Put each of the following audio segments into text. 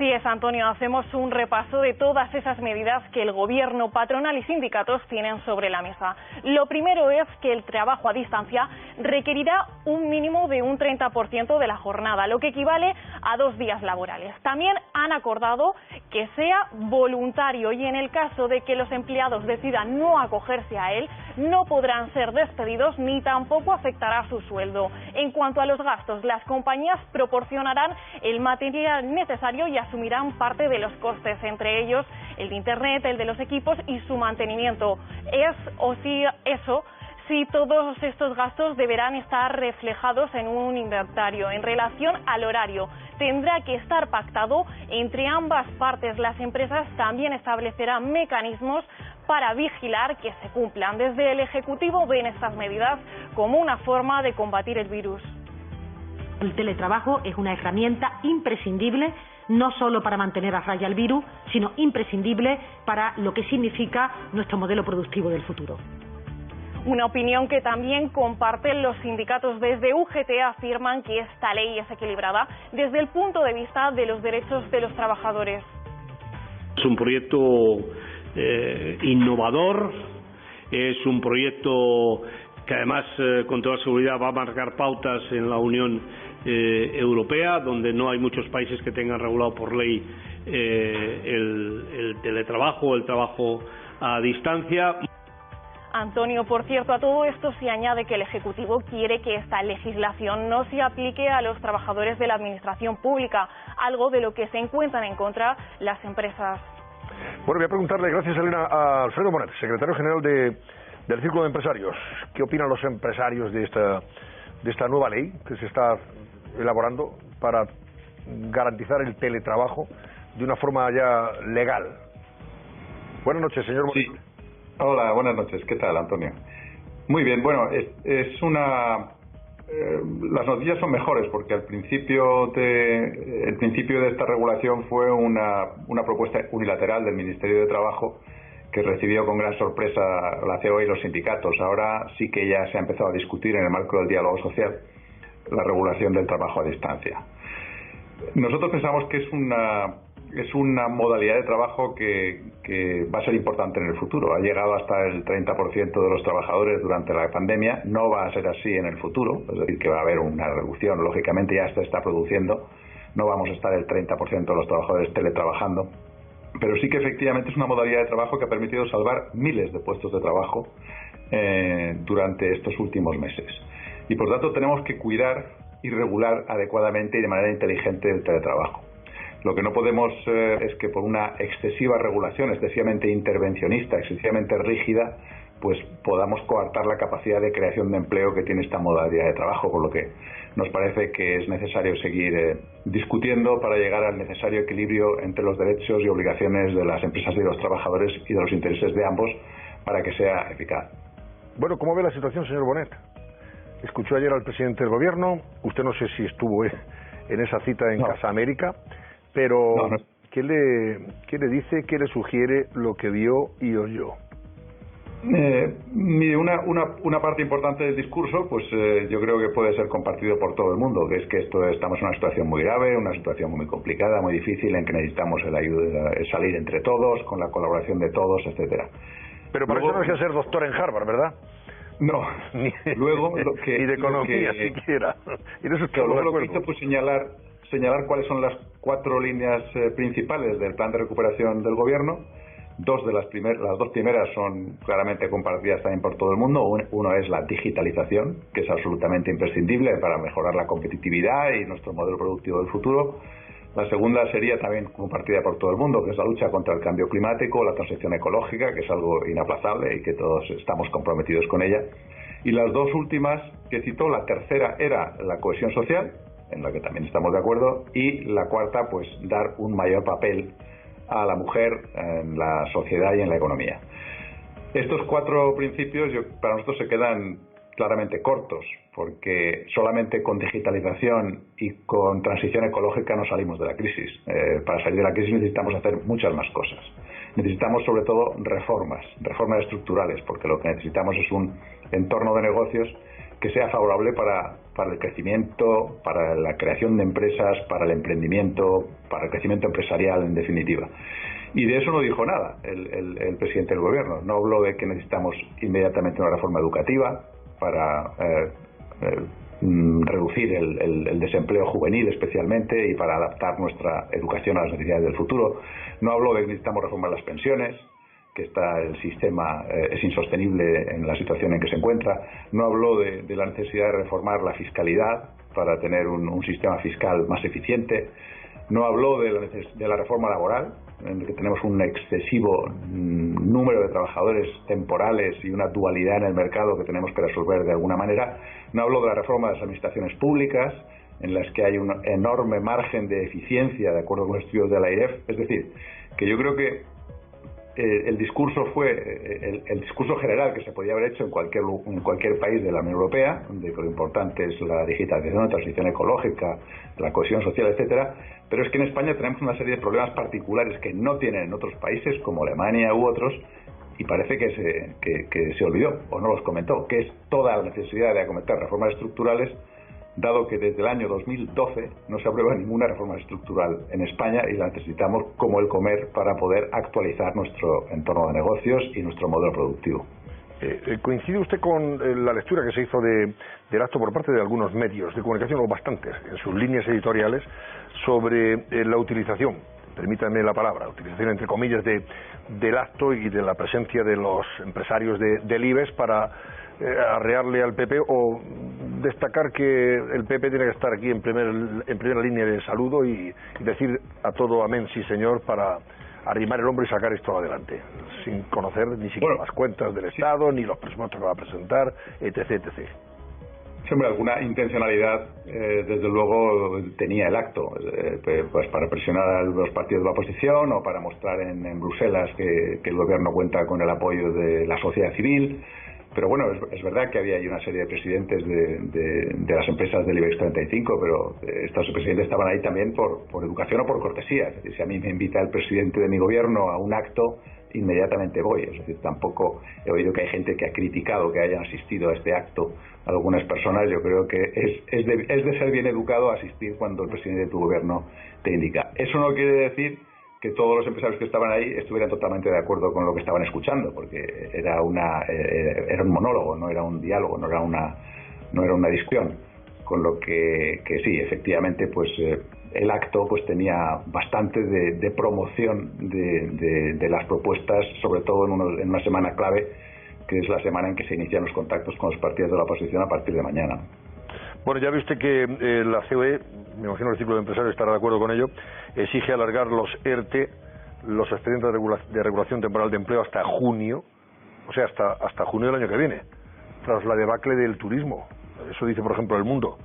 Así es, Antonio, hacemos un repaso de todas esas medidas que el Gobierno, patronal y sindicatos tienen sobre la mesa. Lo primero es que el trabajo a distancia requerirá un mínimo de un 30% de la jornada, lo que equivale a 2 días laborales. También han acordado que sea voluntario y en el caso de que los empleados decidan no acogerse a él, no podrán ser despedidos ni tampoco afectará su sueldo. En cuanto a los gastos, las compañías proporcionarán el material necesario y asumirán parte de los costes, entre ellos el de Internet, el de los equipos y su mantenimiento. Sí, todos estos gastos deberán estar reflejados en un inventario. En relación al horario, tendrá que estar pactado entre ambas partes. Las empresas también establecerán mecanismos para vigilar que se cumplan. Desde el Ejecutivo ven estas medidas como una forma de combatir el virus. El teletrabajo es una herramienta imprescindible, no solo para mantener a raya el virus, sino imprescindible para lo que significa nuestro modelo productivo del futuro. Una opinión que también comparten los sindicatos. Desde UGT afirman que esta ley es equilibrada desde el punto de vista de los derechos de los trabajadores. Es un proyecto innovador, es un proyecto que además con toda seguridad va a marcar pautas en la Unión Europea, donde no hay muchos países que tengan regulado por ley el teletrabajo, el trabajo a distancia. Antonio, por cierto, a todo esto se añade que el Ejecutivo quiere que esta legislación no se aplique a los trabajadores de la Administración Pública, algo de lo que se encuentran en contra las empresas. Bueno, voy a preguntarle, gracias Elena, a Alfredo Bonet, secretario general del Círculo de Empresarios. ¿Qué opinan los empresarios de esta nueva ley que se está elaborando para garantizar el teletrabajo de una forma ya legal? Buenas noches, señor Bonet. Sí. Hola, buenas noches. ¿Qué tal, Antonio? Muy bien, bueno, las noticias son mejores porque el principio de esta regulación fue una propuesta unilateral del Ministerio de Trabajo que recibió con gran sorpresa la COE y los sindicatos. Ahora sí que ya se ha empezado a discutir en el marco del diálogo social la regulación del trabajo a distancia. Nosotros pensamos que es una modalidad de trabajo que va a ser importante en el futuro. Ha llegado hasta el 30% de los trabajadores durante la pandemia. No va a ser así en el futuro, es decir, que va a haber una reducción. Lógicamente ya se está produciendo. No vamos a estar el 30% de los trabajadores teletrabajando. Pero sí que efectivamente es una modalidad de trabajo que ha permitido salvar miles de puestos de trabajo durante estos últimos meses. Y por tanto tenemos que cuidar y regular adecuadamente y de manera inteligente el teletrabajo. Lo que no podemos es que por una excesiva regulación, excesivamente intervencionista, excesivamente rígida, pues podamos coartar la capacidad de creación de empleo que tiene esta modalidad de trabajo, por lo que nos parece que es necesario seguir discutiendo para llegar al necesario equilibrio entre los derechos y obligaciones de las empresas y de los trabajadores y de los intereses de ambos para que sea eficaz. Bueno, ¿cómo ve la situación, señor Bonet? Escuchó ayer al presidente del Gobierno, usted no sé si estuvo en esa cita en Casa América, pero no. ¿qué le dice, qué le sugiere lo que vio y oyó? Mire, una parte importante del discurso, pues yo creo que puede ser compartido por todo el mundo, que es que estamos en una situación muy grave, una situación muy complicada, muy difícil, en que necesitamos el ayuda, el salir entre todos, con la colaboración de todos, etcétera. Pero para eso no hay que ser doctor en Harvard, ¿verdad? No. Luego lo que ni de economía siquiera. Y de eso luego lo que hizo fue señalar cuáles son las 4 líneas principales del plan de recuperación del gobierno. Las dos primeras son claramente compartidas también por todo el mundo. Uno es la digitalización, que es absolutamente imprescindible para mejorar la competitividad y nuestro modelo productivo del futuro. La segunda sería también compartida por todo el mundo, que es la lucha contra el cambio climático, la transición ecológica, que es algo inaplazable y que todos estamos comprometidos con ella. Y las dos últimas que citó, la tercera era la cohesión social, en la que también estamos de acuerdo, y la cuarta, pues dar un mayor papel a la mujer en la sociedad y en la economía. Estos 4 principios para nosotros se quedan claramente cortos, porque solamente con digitalización y con transición ecológica no salimos de la crisis. Para salir de la crisis necesitamos hacer muchas más cosas. Necesitamos sobre todo reformas estructurales, porque lo que necesitamos es un entorno de negocios que sea favorable para para el crecimiento, para la creación de empresas, para el emprendimiento, para el crecimiento empresarial, en definitiva. Y de eso no dijo nada el presidente del gobierno. No habló de que necesitamos inmediatamente una reforma educativa para reducir el desempleo juvenil especialmente y para adaptar nuestra educación a las necesidades del futuro. No habló de que necesitamos reformar las pensiones, que el sistema es insostenible en la situación en que se encuentra. No habló de la necesidad de reformar la fiscalidad para tener un sistema fiscal más eficiente. No habló de la reforma laboral, en la que tenemos un excesivo número de trabajadores temporales y una dualidad en el mercado que tenemos que resolver de alguna manera. No habló de la reforma de las administraciones públicas, en las que hay un enorme margen de eficiencia, de acuerdo con los estudios de la AIREF. Es decir, que yo creo que el discurso fue el discurso general que se podía haber hecho en cualquier país de la Unión Europea, de que lo importante es la digitalización, la transición ecológica, la cohesión social, etcétera. Pero es que en España tenemos una serie de problemas particulares que no tienen en otros países como Alemania u otros, y parece que se olvidó o no los comentó, que es toda la necesidad de acometer reformas estructurales, dado que desde el año 2012 no se aprueba ninguna reforma estructural en España y la necesitamos como el comer para poder actualizar nuestro entorno de negocios y nuestro modelo productivo. ¿Coincide usted con la lectura que se hizo del acto por parte de algunos medios de comunicación, o bastantes, en sus líneas editoriales, sobre la utilización, permítanme la palabra, utilización entre comillas del acto y de la presencia de los empresarios del IBEX para arrearle al PP, o destacar que el PP tiene que estar aquí en primera línea de saludo y decir a todo amén, sí señor, para arrimar el hombro y sacar esto adelante, sin conocer ni siquiera las cuentas del Estado, ni los presupuestos que va a presentar, etc. Siempre alguna intencionalidad, desde luego, tenía el acto, pues para presionar a los partidos de la oposición o para mostrar en Bruselas que el gobierno cuenta con el apoyo de la sociedad civil. Pero bueno, es verdad que había ahí una serie de presidentes de las empresas del IBEX 35, pero estos presidentes estaban ahí también por educación o por cortesía. Es decir, si a mí me invita el presidente de mi gobierno a un acto, inmediatamente voy. Es decir, tampoco he oído que hay gente que ha criticado que hayan asistido a este acto algunas personas. Yo creo que es de ser bien educado asistir cuando el presidente de tu gobierno te indica. Eso no quiere decir que todos los empresarios que estaban ahí estuvieran totalmente de acuerdo con lo que estaban escuchando, porque era un monólogo, no era un diálogo, no era una discusión. Con lo que sí, efectivamente, pues el acto pues tenía bastante de promoción de las propuestas, sobre todo en una semana clave, que es la semana en que se inician los contactos con los partidos de la oposición a partir de mañana. Bueno, ya viste que la COE, me imagino el ciclo de empresarios estará de acuerdo con ello, exige alargar los ERTE, los expedientes de regulación temporal de empleo, hasta junio, o sea, hasta junio del año que viene, tras la debacle del turismo. Eso dice, por ejemplo, El Mundo.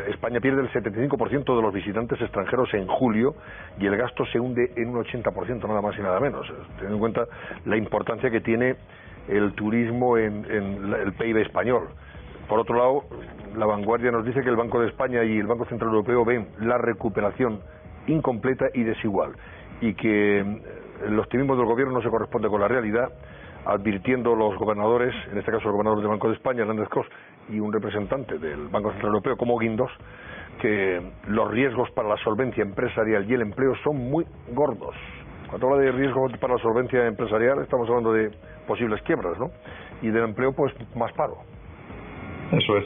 España pierde el 75% de los visitantes extranjeros en julio y el gasto se hunde en un 80%, nada más y nada menos, teniendo en cuenta la importancia que tiene el turismo en el PIB español. Por otro lado, La Vanguardia nos dice que el Banco de España y el Banco Central Europeo ven la recuperación incompleta y desigual, y que el optimismo del gobierno no se corresponde con la realidad, advirtiendo los gobernadores, en este caso el gobernador del Banco de España, Hernández Cos, y un representante del Banco Central Europeo como Guindos, que los riesgos para la solvencia empresarial y el empleo son muy gordos. Cuando habla de riesgos para la solvencia empresarial estamos hablando de posibles quiebras, ¿no? Y del empleo, pues más paro. Eso es.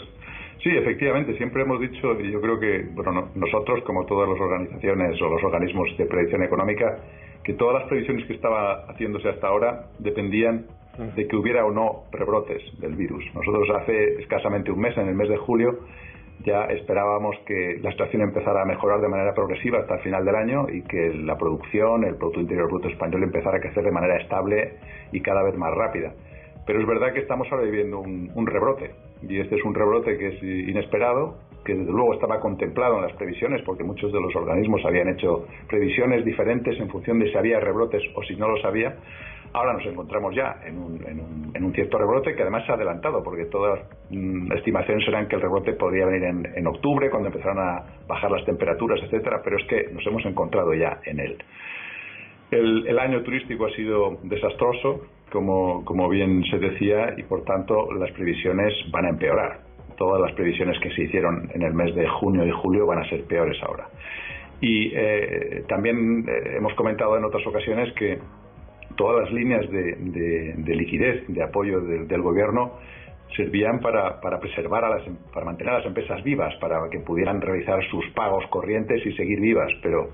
Sí, efectivamente, siempre hemos dicho, y yo creo que nosotros, como todas las organizaciones o los organismos de predicción económica, que todas las previsiones que estaba haciéndose hasta ahora dependían de que hubiera o no rebrotes del virus. Nosotros hace escasamente un mes, en el mes de julio, ya esperábamos que la situación empezara a mejorar de manera progresiva hasta el final del año y que la producción, el Producto Interior Bruto español, empezara a crecer de manera estable y cada vez más rápida. Pero es verdad que estamos ahora viviendo un rebrote, y este es un rebrote que es inesperado, que desde luego estaba contemplado en las previsiones, porque muchos de los organismos habían hecho previsiones diferentes en función de si había rebrotes o si no los había. Ahora nos encontramos ya en un cierto rebrote que además se ha adelantado, porque todas las estimaciones eran que el rebrote podría venir en octubre, cuando empezaron a bajar las temperaturas, etcétera, pero es que nos hemos encontrado ya en él. El año turístico ha sido desastroso, como bien se decía, y por tanto las previsiones van a empeorar. todas las previsiones que se hicieron en el mes de junio y julio van a ser peores ahora. Y también hemos comentado en otras ocasiones que todas las líneas de liquidez, de apoyo del gobierno, servían para preservar para mantener a las empresas vivas, para que pudieran realizar sus pagos corrientes y seguir vivas. Pero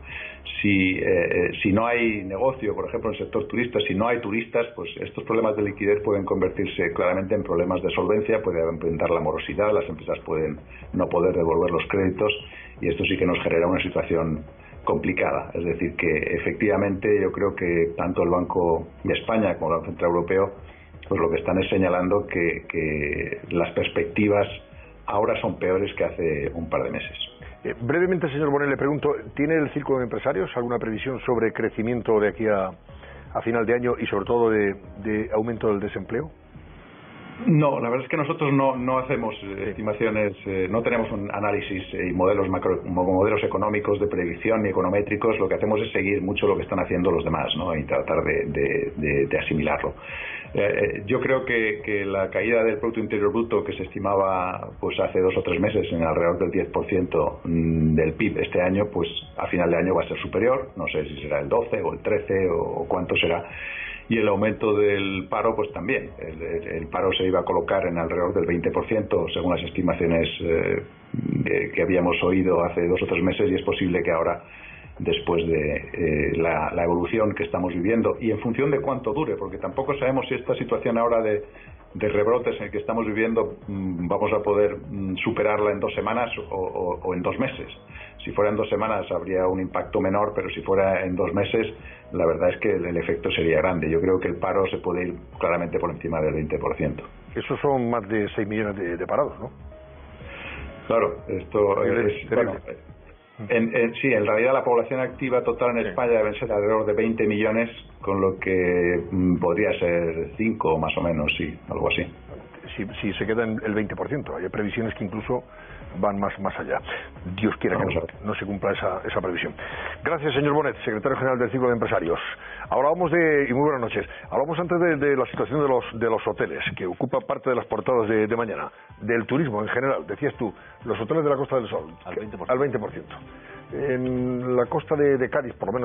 si no hay negocio, por ejemplo en el sector turista, si no hay turistas, pues estos problemas de liquidez pueden convertirse claramente en problemas de solvencia, puede aumentar la morosidad, las empresas pueden no poder devolver los créditos, y esto sí que nos genera una situación complicada. Es decir, que efectivamente yo creo que tanto el Banco de España como el Banco Central Europeo pues lo que están es señalando que las perspectivas ahora son peores que hace un par de meses. Brevemente, señor Bonet, le pregunto, ¿tiene el Círculo de Empresarios alguna previsión sobre crecimiento de aquí a final de año y sobre todo de aumento del desempleo? No, la verdad es que nosotros no hacemos estimaciones, no tenemos un análisis y modelos económicos de predicción ni econométricos. Lo que hacemos es seguir mucho lo que están haciendo los demás, ¿no? Y tratar de asimilarlo. Yo creo que la caída del Producto Interior Bruto que se estimaba pues hace 2 o 3 meses en alrededor del 10% del PIB este año, pues a final de año va a ser superior. No sé si será el 12 o el 13 o cuánto será. Y el aumento del paro, pues también. El paro se iba a colocar en alrededor del 20%, según las estimaciones que habíamos oído hace 2 o 3 meses, y es posible que ahora, después de la evolución que estamos viviendo, y en función de cuánto dure, porque tampoco sabemos si esta situación ahora de rebrotes en el que estamos viviendo vamos a poder superarla en 2 semanas o en 2 meses. Si fuera en 2 semanas habría un impacto menor, pero si fuera en 2 meses, la verdad es que el efecto sería grande. Yo creo que el paro se puede ir claramente por encima del 20%. Esos son más de 6 millones de parados, ¿no? Claro, esto es... Bueno, sí, en realidad la población activa total en España deben ser alrededor de 20 millones, con lo que podría ser 5 más o menos, sí, algo así. Si se queda en el 20%, hay previsiones que incluso van más allá. Dios quiera que no se cumpla esa previsión. Gracias, señor Bonet, secretario general del Círculo de Empresarios. Ahora hablamos y muy buenas noches, hablamos antes de la situación de los hoteles, que ocupa parte de las portadas de mañana, del turismo en general. Decías tú, los hoteles de la Costa del Sol, al 20%. En la costa de Cádiz, por lo menos,